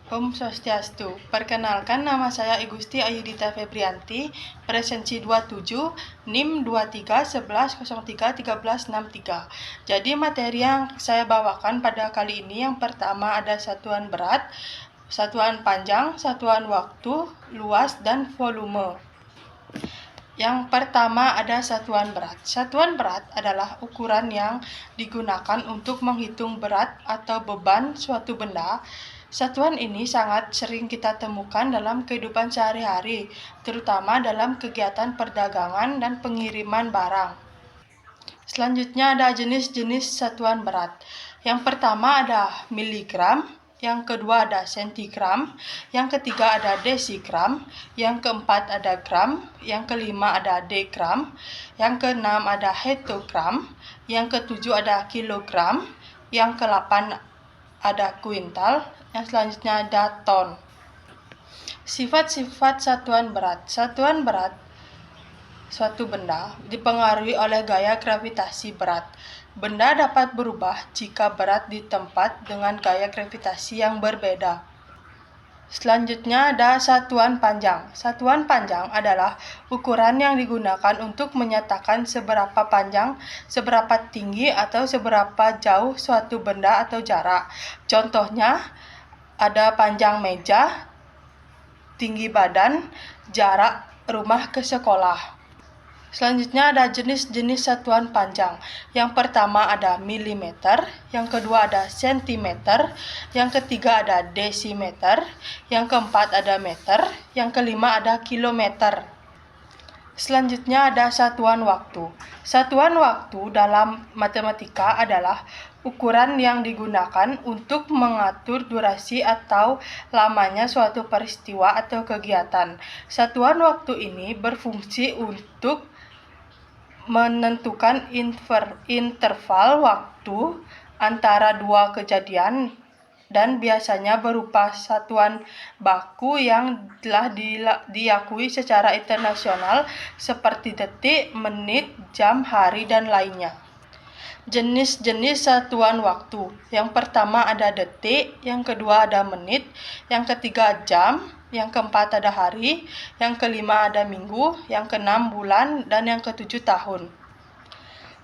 Om Swastiastu. Perkenalkan, nama saya Igusti Ayudita Febrianti, presensi 27, NIM 2311031363. Jadi materi yang saya bawakan pada kali ini yang pertama ada satuan berat, satuan panjang, satuan waktu, luas, dan volume. Yang pertama ada satuan berat. Satuan berat adalah ukuran yang digunakan untuk menghitung berat atau beban suatu benda. Satuan ini sangat sering kita temukan dalam kehidupan sehari-hari, terutama dalam kegiatan perdagangan dan pengiriman barang. Selanjutnya ada jenis-jenis satuan berat. Yang pertama ada miligram, yang kedua ada sentigram, yang ketiga ada desigram, yang keempat ada gram, yang kelima ada degram, yang keenam ada hektogram, yang ketujuh ada kilogram, yang kedelapan ada kuintal, yang selanjutnya ada ton. Sifat-sifat satuan berat. Satuan berat suatu benda dipengaruhi oleh gaya gravitasi berat. Benda dapat berubah jika berat di tempat dengan gaya gravitasi yang berbeda. Selanjutnya ada satuan panjang. Satuan panjang adalah ukuran yang digunakan untuk menyatakan seberapa panjang, seberapa tinggi, atau seberapa jauh suatu benda atau jarak. Contohnya ada panjang meja, tinggi badan, jarak rumah ke sekolah. Selanjutnya ada jenis-jenis satuan panjang. Yang pertama ada milimeter, yang kedua ada sentimeter, yang ketiga ada desimeter, yang keempat ada meter, yang kelima ada kilometer. Selanjutnya ada satuan waktu. Satuan waktu dalam matematika adalah ukuran yang digunakan untuk mengatur durasi atau lamanya suatu peristiwa atau kegiatan. Satuan waktu ini berfungsi untuk menentukan interval waktu antara dua kejadian dan biasanya berupa satuan baku yang telah diakui secara internasional seperti detik, menit, jam, hari, dan lainnya. Jenis-jenis satuan waktu. Yang pertama ada detik, yang kedua ada menit, yang ketiga jam, yang keempat ada hari, yang kelima ada minggu, yang keenam bulan, dan yang ketujuh tahun.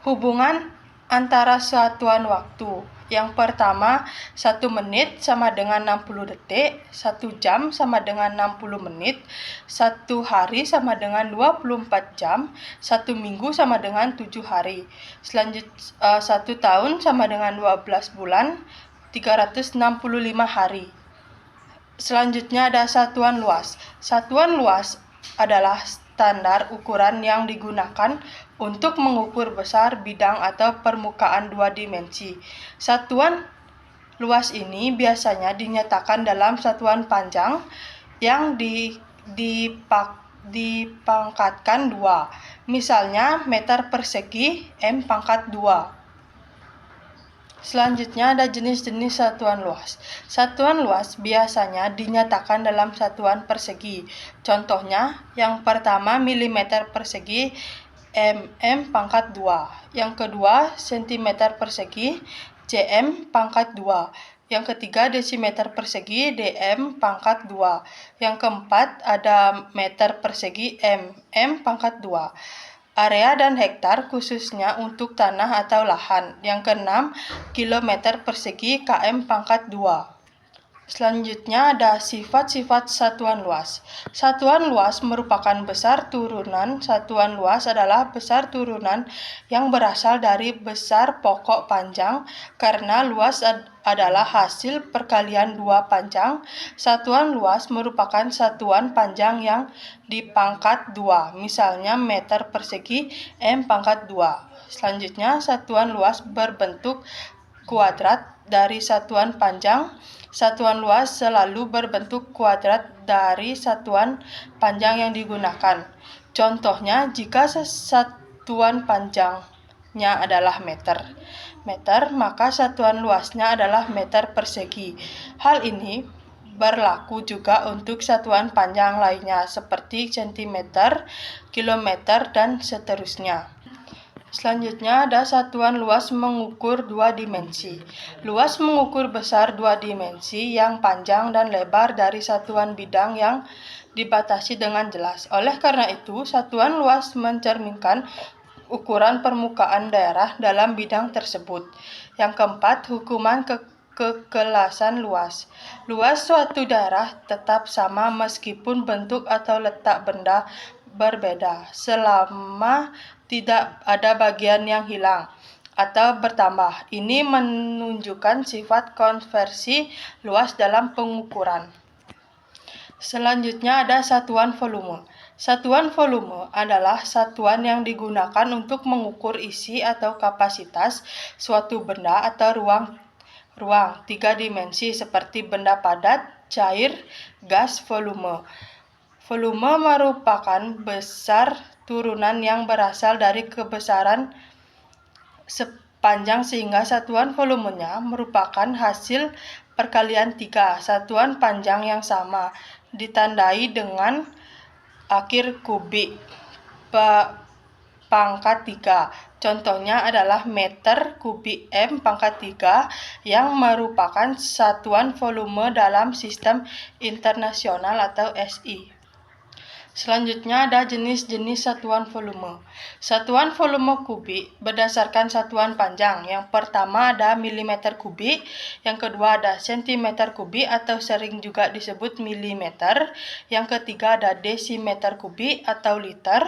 Hubungan antara satuan waktu. Yang pertama, 1 menit sama dengan 60 detik, 1 jam sama dengan 60 menit, 1 hari sama dengan 24 jam, 1 minggu sama dengan 7 hari. Selanjutnya 1 tahun sama dengan 12 bulan, 365 hari. Selanjutnya ada satuan luas. Satuan luas adalah standar ukuran yang digunakan untuk mengukur besar bidang atau permukaan dua dimensi. Satuan luas ini biasanya dinyatakan dalam satuan panjang yang dipangkatkan 2. Misalnya meter persegi M pangkat 2. Selanjutnya ada jenis-jenis satuan luas. Satuan luas biasanya dinyatakan dalam satuan persegi. Contohnya, yang pertama milimeter persegi mm pangkat 2. Yang kedua sentimeter persegi cm pangkat 2. Yang ketiga desimeter persegi dm pangkat 2. Yang keempat ada meter persegi mm pangkat 2. Area dan hektar khususnya untuk tanah atau lahan. Yang keenam, kilometer persegi km pangkat 2. Selanjutnya ada sifat-sifat satuan luas. Satuan luas merupakan besar turunan. Satuan luas adalah besar turunan yang berasal dari besar pokok panjang karena luas adalah hasil perkalian dua panjang. Satuan luas merupakan satuan panjang yang dipangkat 2, misalnya meter persegi M pangkat 2. Selanjutnya, satuan luas berbentuk kuadrat dari satuan panjang. Satuan luas selalu berbentuk kuadrat dari satuan panjang yang digunakan. Contohnya, jika satuan panjangnya adalah meter, maka satuan luasnya adalah meter persegi. Hal ini berlaku juga untuk satuan panjang lainnya seperti sentimeter, kilometer, dan seterusnya. Selanjutnya ada satuan luas mengukur dua dimensi. Luas mengukur besar dua dimensi yang panjang dan lebar dari satuan bidang yang dibatasi dengan jelas. Oleh karena itu, satuan luas mencerminkan ukuran permukaan daerah dalam bidang tersebut. Yang keempat, hukuman kekelasan luas. Luas suatu daerah tetap sama meskipun bentuk atau letak benda berbeda, selama tidak ada bagian yang hilang atau bertambah. Ini menunjukkan sifat konversi luas dalam pengukuran. Selanjutnya ada satuan volume. Satuan volume adalah satuan yang digunakan untuk mengukur isi atau kapasitas suatu benda atau ruang tiga dimensi seperti benda padat, cair, gas, volume. Volume merupakan besar turunan yang berasal dari kebesaran sepanjang sehingga satuan volumenya merupakan hasil perkalian tiga satuan panjang yang sama, ditandai dengan akhir kubik pangkat 3. Contohnya adalah meter kubik M pangkat 3 yang merupakan satuan volume dalam sistem internasional atau SI. Selanjutnya ada jenis-jenis satuan volume. Satuan volume kubik berdasarkan satuan panjang. Yang pertama ada milimeter kubik, yang kedua ada sentimeter kubik atau sering juga disebut milimeter, yang ketiga ada desimeter kubik atau liter,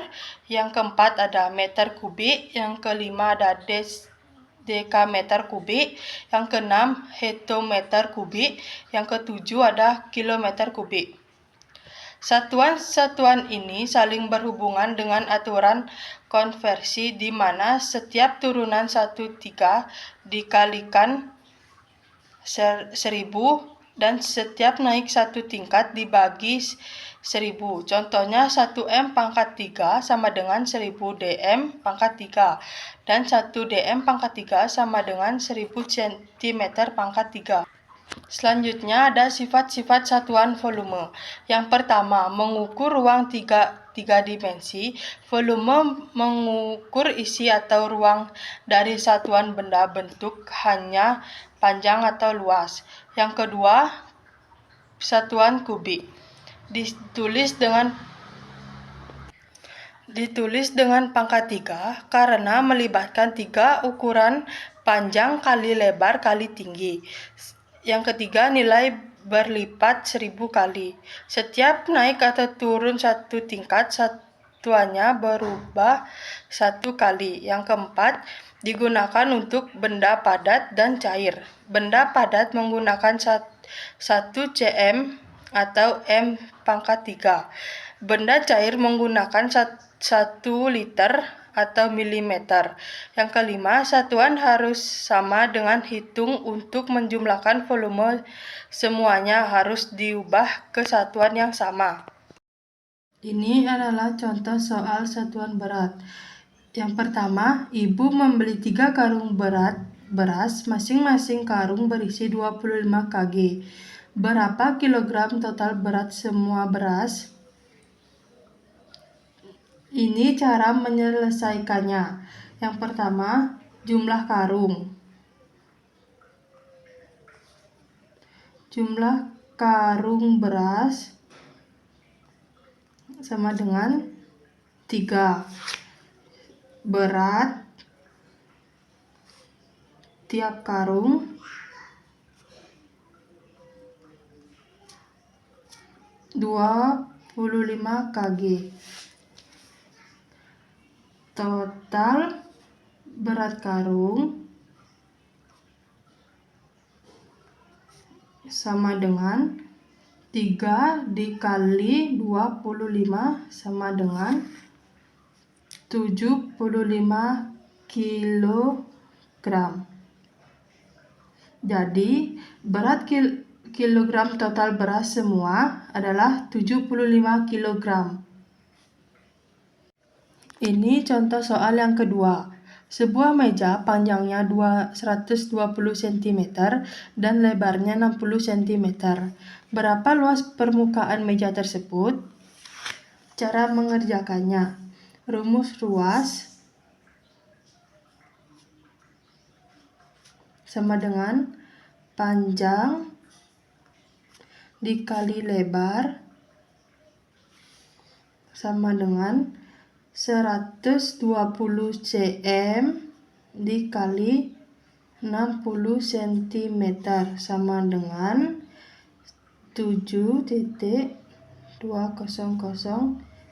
yang keempat ada meter kubik, yang kelima ada dekameter kubik, yang keenam hektometer kubik, yang ketujuh ada kilometer kubik. Satuan-satuan ini saling berhubungan dengan aturan konversi di mana setiap turunan 1/3 dikalikan 1000 dan setiap naik satu tingkat dibagi 1000. Contohnya 1M pangkat 3 sama dengan 1000 dm pangkat 3 dan 1 dm pangkat 3 sama dengan 1000 cm pangkat 3. Selanjutnya ada sifat-sifat satuan volume. Yang pertama, mengukur ruang tiga dimensi. Volume mengukur isi atau ruang dari satuan benda bentuk hanya panjang atau luas. Yang kedua, satuan kubik. Ditulis dengan pangkat 3 karena melibatkan 3 ukuran panjang kali lebar kali tinggi. Yang ketiga, nilai berlipat 1000 kali. Setiap naik atau turun satu tingkat, satuannya berubah 1 kali. Yang keempat, digunakan untuk benda padat dan cair. Benda padat menggunakan 1 cm atau M pangkat 3. Benda cair menggunakan 1 liter atau milimeter. Yang kelima, satuan harus sama dengan hitung untuk menjumlahkan volume. Semuanya harus diubah ke satuan yang sama. Ini adalah contoh soal satuan berat. Yang pertama, ibu membeli 3 karung beras, masing-masing karung berisi 25 kg. Berapa kilogram total berat semua beras? Ini cara menyelesaikannya. Yang pertama, jumlah karung. Jumlah karung beras sama dengan 3. Berat tiap karung 25 kg. Total berat karung sama dengan 3 dikali 25 sama dengan 75 kilogram. Jadi berat kilogram total beras semua adalah 75 kilogram. Ini contoh soal yang kedua. Sebuah meja panjangnya 120 cm dan lebarnya 60 cm. Berapa luas permukaan meja tersebut? Cara mengerjakannya. Rumus ruas sama dengan panjang dikali lebar sama dengan 120 cm dikali 60 cm sama dengan 7,200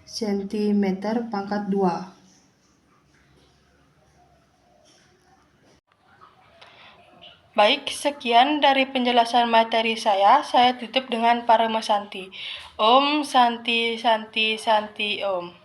cm pangkat 2. Baik, sekian dari penjelasan materi saya tutup dengan Parama Santi. Om Santi Santi Santi Om.